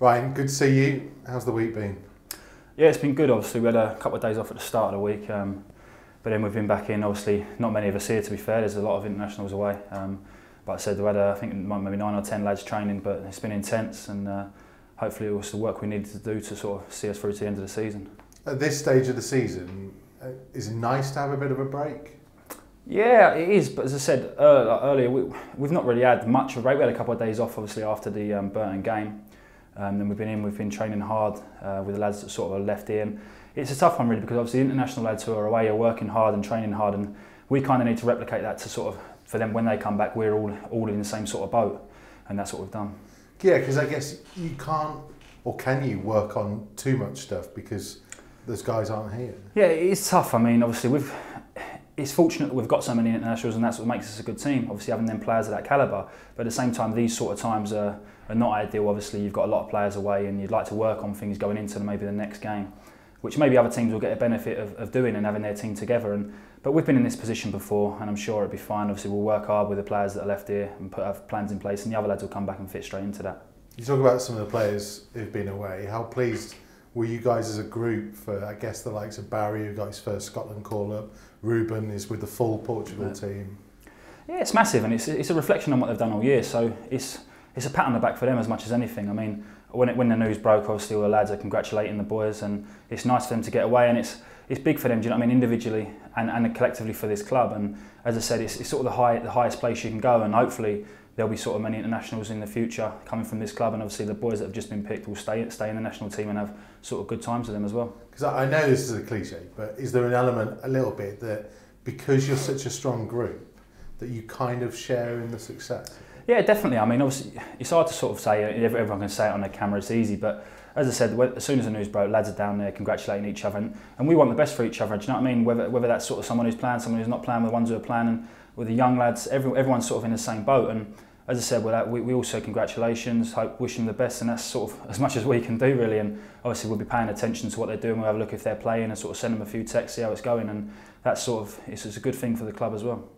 Ryan, good to see you. How's the week been? Yeah, it's been good. Obviously, we had a couple of days off at the start of the week, but then we've been back in. Obviously, not many of us here, to be fair. There's a lot of internationals away. But I said we had, I think, maybe 9 or 10 lads training, but it's been intense, and hopefully it was the work we needed to do to sort of see us through to the end of the season. At this stage of the season, is it nice to have a bit of a break? Yeah, it is. But as I said earlier, we've not really had much of a break. We had a couple of days off, obviously, after the Burton game. Then we've been training hard with the lads that sort of are left here. And it's a tough one really, because obviously the international lads who are away are working hard and training hard, and we kind of need to replicate that to sort of, for them when they come back, we're all in the same sort of boat, and that's what we've done. Yeah, because I guess you can't, or can you, work on too much stuff because those guys aren't here? Yeah, it's tough. I mean, obviously it's fortunate that we've got so many internationals, and that's what makes us a good team, obviously having them players of that calibre. But at the same time, these sort of times are not ideal. Obviously, you've got a lot of players away, and you'd like to work on things going into maybe the next game, which maybe other teams will get a benefit of doing and having their team together. But we've been in this position before, and I'm sure it'll be fine. Obviously, we'll work hard with the players that are left here and have plans in place, and the other lads will come back and fit straight into that. You talk about some of the players who've been away. How pleased were you guys as a group for, I guess, the likes of Barry, who got his first Scotland call-up, Ruben is with the full Portugal team? Yeah, it's massive, and it's a reflection on what they've done all year, so it's a pat on the back for them as much as anything. I mean, when the news broke, obviously all the lads are congratulating the boys, and it's nice for them to get away, and it's big for them, do you know what I mean, individually and collectively for this club. And as I said, it's sort of the highest place you can go, and hopefully there'll be sort of many internationals in the future coming from this club, and obviously the boys that have just been picked will stay in the national team and have sort of good times with them as well. Because I know this is a cliche, but is there an element a little bit that because you're such a strong group that you kind of share in the success? Yeah, definitely. I mean, obviously, it's hard to sort of say, everyone can say it on the camera, it's easy, but as I said, as soon as the news broke, lads are down there congratulating each other, and we want the best for each other, do you know what I mean? Whether that's sort of someone who's playing, someone who's not playing, with the ones who are playing, and with the young lads, everyone's sort of in the same boat. And as I said, we all say congratulations, wish them the best, and that's sort of as much as we can do really. And obviously we'll be paying attention to what they're doing, we'll have a look if they're playing and sort of send them a few texts, see how it's going, and that's sort of, it's a good thing for the club as well.